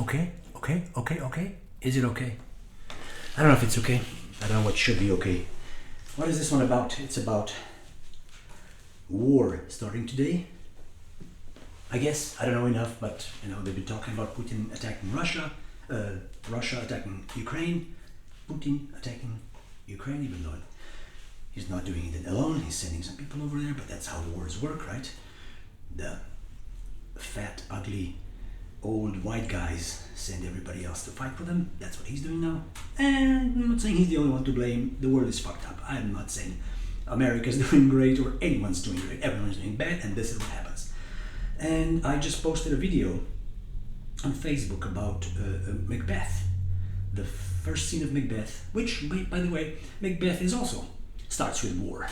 Okay? Okay? Okay? Okay? Is it okay? I don't know if it's okay. I don't know what should be okay. What is this one about? It's about war starting today. I guess. I don't know enough, but they've been talking about Putin attacking Russia, Russia attacking Ukraine, Putin attacking Ukraine, even though he's not doing it alone. He's sending some people over there, but that's how wars work, right? The fat, ugly, old white guys send everybody else to fight for them. That's what he's doing now. And I'm not saying he's the only one to blame. The world is fucked up. I'm not saying America's doing great or anyone's doing great. Everyone's doing bad, and this is what happens. And I just posted a video on Facebook about Macbeth. The first scene of Macbeth, which, by the way, Macbeth is also starts with war.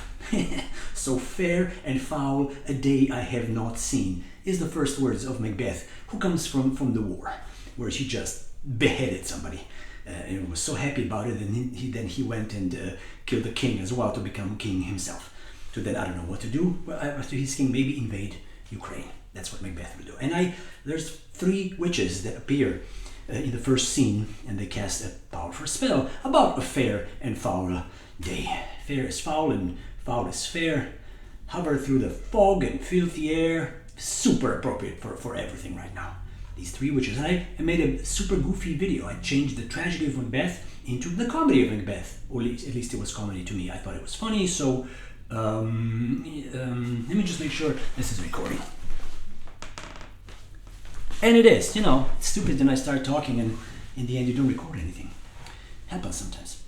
So fair and foul a day I have not seen is the first words of Macbeth, who comes from the war, where she just beheaded somebody. And was so happy about it, and then he went and killed the king as well to become king himself. So then I don't know what to do. Well, after he's king, maybe invade Ukraine. That's what Macbeth will do. And there's 3 witches that appear in the first scene, and they cast a powerful spell about a fair and foul day. Fair is foul and foul is fair. Hover through the fog and filthy air. Super appropriate for everything right now. These 3 witches. And I made a super goofy video. I changed the tragedy of Macbeth into the comedy of Macbeth. Or at least it was comedy to me. I thought it was funny. So let me just make sure this is recording. And it is, it's stupid when I start talking and in the end you don't record anything. Happens sometimes.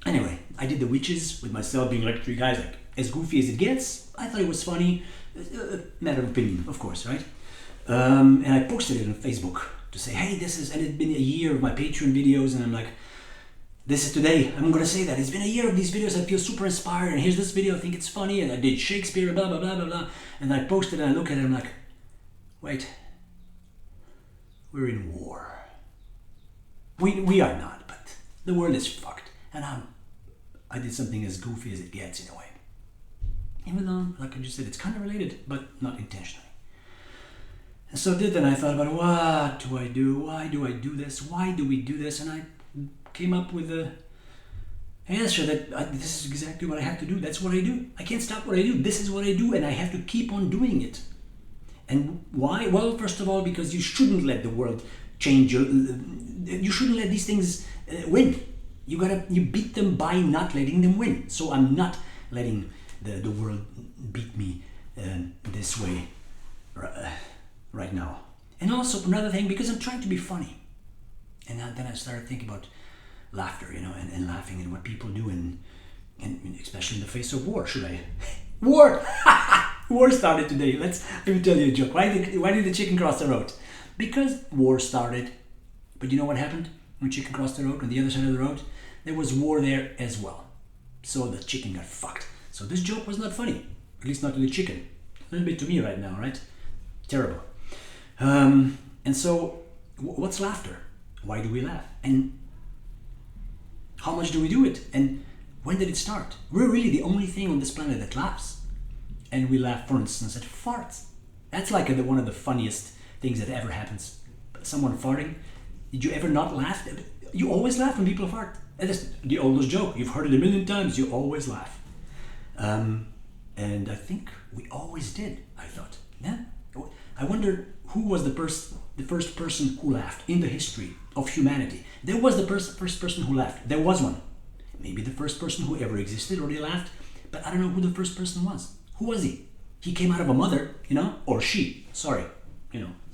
Anyway, I did the witches with myself being like 3 guys, like as goofy as it gets. I thought it was funny. Matter of opinion, of course, right? And I posted it on Facebook to say, hey, and it's been a year of my Patreon videos, and I'm like, this is today, I'm gonna say that. It's been a year of these videos, I feel super inspired, and here's this video, I think it's funny, and I did Shakespeare, blah, blah, blah, blah, blah. And I posted it, and I look at it, and I'm like, wait, we're in war. We are not, but the world is fucked. And I did something as goofy as it gets in a way. Even though, like I just said, it's kind of related, but not intentionally. And so then I thought about, what do I do? Why do I do this? Why do we do this? And I came up with the answer that this is exactly what I have to do. That's what I do. I can't stop what I do. This is what I do, and I have to keep on doing it. And why? Well, first of all, because you shouldn't let the world change. You shouldn't let these things win. You beat them by not letting them win. So I'm not letting the world beat me this way right now. And also another thing, because I'm trying to be funny. And then I started thinking about laughter, and laughing at what people do, and especially in the face of war. War! War started today. Let me tell you a joke. Why did the chicken cross the road? Because war started. But you know what happened when chicken crossed the road? On the other side of the road, there was war there as well. So the chicken got fucked. So this joke was not funny. At least not to the chicken. A little bit to me right now, right? Terrible. And so, what's laughter? Why do we laugh? And how much do we do it? And when did it start? We're really the only thing on this planet that laughs. And we laugh, for instance, at farts. That's like one of the funniest things that ever happens. Someone farting. Did you ever not laugh? You always laugh when people fart. And that's the oldest joke. You've heard it a million times. You always laugh. And I think we always did, I thought. Yeah. I wonder who was the first person who laughed in the history of humanity. There was the first person who laughed. There was one. Maybe the first person who ever existed already laughed. But I don't know who the first person was. Who was he? He came out of a mother, or she, sorry,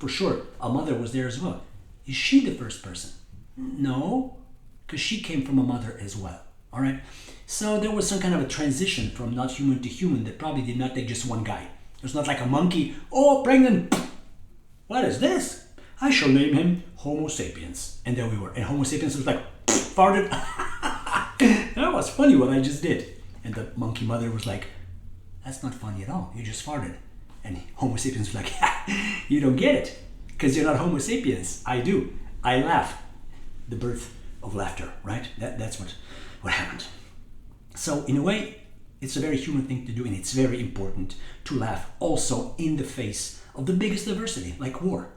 for sure, a mother was there as well. Is she the first person? No, because she came from a mother as well, all right? So there was some kind of a transition from not human to human that probably did not take just one guy. It was not like a monkey, pregnant, what is this? I shall name him Homo sapiens. And there we were, and Homo sapiens was like, farted. That was funny what I just did. And the monkey mother was like, that's not funny at all. You just farted. And Homo sapiens was like, you don't get it. Because you're not Homo sapiens. I do. I laugh. The birth of laughter, right? That's what happened. So in a way, it's a very human thing to do, and it's very important to laugh also in the face of the biggest adversity, like war.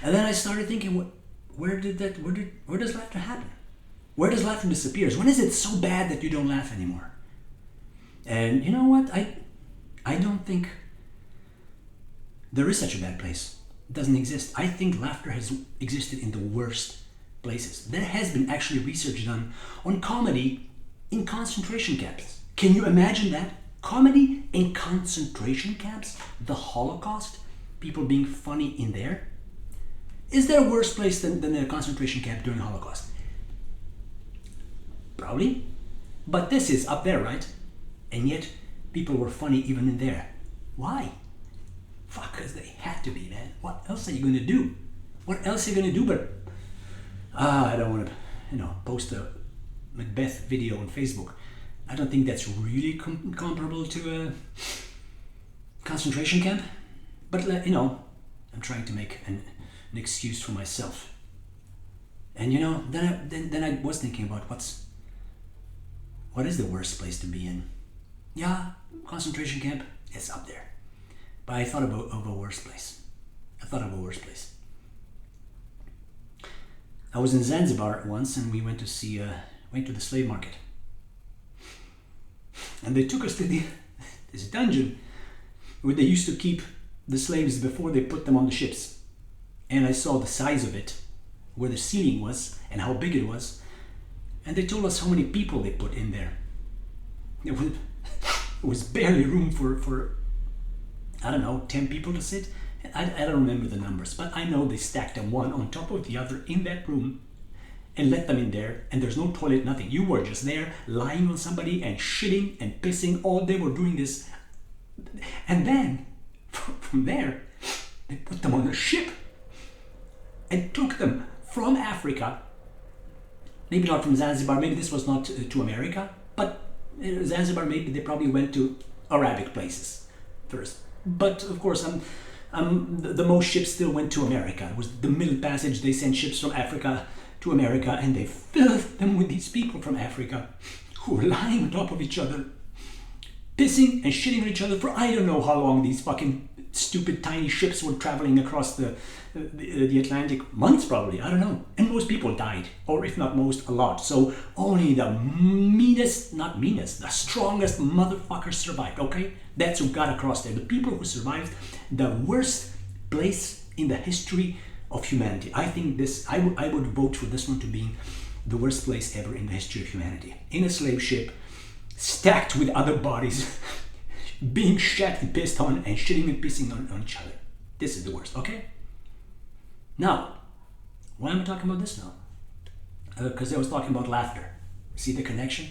And then I started thinking, where does laughter happen? Where does laughter disappear? When is it so bad that you don't laugh anymore? And you know what? I don't think there is such a bad place. It doesn't exist. I think laughter has existed in the worst places. There has been actually research done on comedy in concentration camps. Can you imagine that? Comedy in concentration camps? The Holocaust? People being funny in there? Is there a worse place than a concentration camp during the Holocaust? Probably. But this is up there, right? And yet, people were funny even in there. Why? Fuck, because they had to be, man. What else are you going to do? What else are you going to do but... I don't want to, post a Macbeth video on Facebook. I don't think that's really comparable to a concentration camp. But, I'm trying to make an excuse for myself. And, then I was thinking about what is the worst place to be in? Yeah, concentration camp, it's up there. But I thought of a worse place. I was in Zanzibar once and we went to the slave market. And they took us to this dungeon where they used to keep the slaves before they put them on the ships. And I saw the size of it, where the ceiling was and how big it was. And they told us how many people they put in there. It was barely room for 10 people to sit. I don't remember the numbers, but I know they stacked them one on top of the other in that room and let them in there, and there's no toilet, nothing. You were just there lying on somebody and shitting and pissing. All they were doing this. And then from there, they put them on a ship and took them from Africa. Maybe not from Zanzibar, maybe this was not to America, but Zanzibar, maybe they probably went to Arabic places first. But of course, the most ships still went to America. It was the Middle Passage. They sent ships from Africa to America, and they filled them with these people from Africa who were lying on top of each other, pissing and shitting on each other for I don't know how long. These fucking stupid tiny ships were traveling across the Atlantic, months probably, I don't know. And most people died, or if not most, a lot. So only the the strongest motherfuckers survived, okay? That's who got across there. The people who survived the worst place in the history of humanity. I think I would vote for this one to be the worst place ever in the history of humanity. In a slave ship, stacked with other bodies, being shat and pissed on and shitting and pissing on each other. This is the worst, okay? Now, why am I talking about this now? Because I was talking about laughter. See the connection? I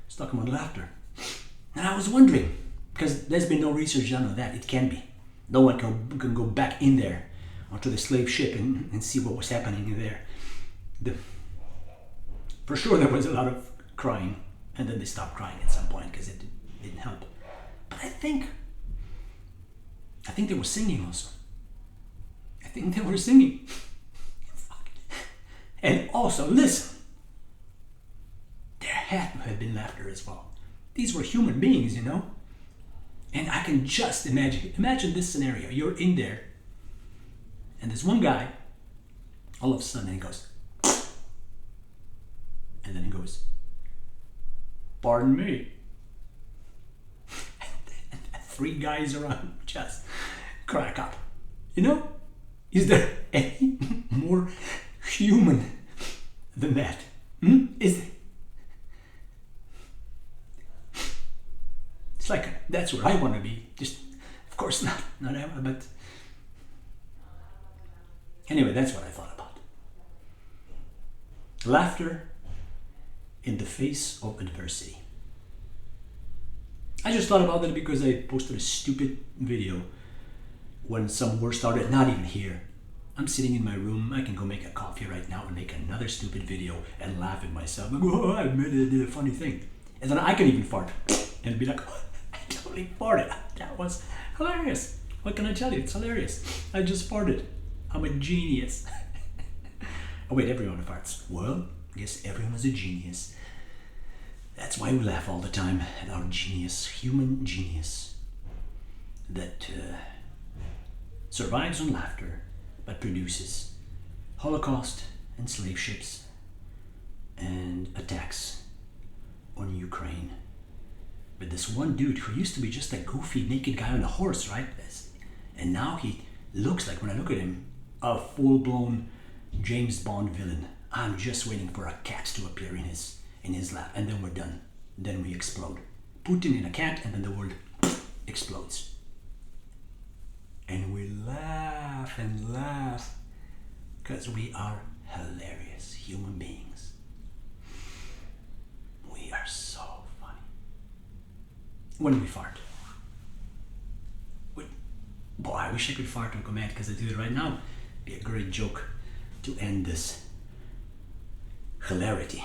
was talking about laughter. And I was wondering, because there's been no research done on that. It can be. No one can go back in there onto the slave ship and see what was happening in there. For sure there was a lot of crying, and then they stopped crying at some point because it didn't help. But I think they were singing also. I think they were singing. And also, listen, there had to have been laughter as well. These were human beings, And I can just imagine this scenario. You're in there, and there's one guy, all of a sudden he goes, and then he goes, "Pardon me." And 3 guys around just crack up. Is there any more human than that? Is it? It's like, that's where I want to be. Just, of course, not ever, but anyway, that's what I thought about. Laughter in the face of adversity. I just thought about that because I posted a stupid video when some war started, not even here. I'm sitting in my room, I can go make a coffee right now and make another stupid video and laugh at myself. Like, oh, I did a funny thing. And then I can even fart and be like, oh, I totally farted. That was hilarious. What can I tell you? It's hilarious. I just farted. I'm a genius. Oh wait, everyone farts. Well, I guess everyone is a genius. That's why we laugh all the time at our genius, human genius, that survives on laughter but produces Holocaust and slave ships and attacks on Ukraine. But this one dude who used to be just a goofy naked guy on a horse, right? And now he looks like, when I look at him, a full-blown James Bond villain. I'm just waiting for a cat to appear in his lap, and then we're done. Then we explode. Putin in a cat, and then the world explodes. And we laugh and laugh because we are hilarious human beings. We are so funny. When we fart. Boy, I wish I could fart on command because I do it right now. It'd be a great joke to end this hilarity.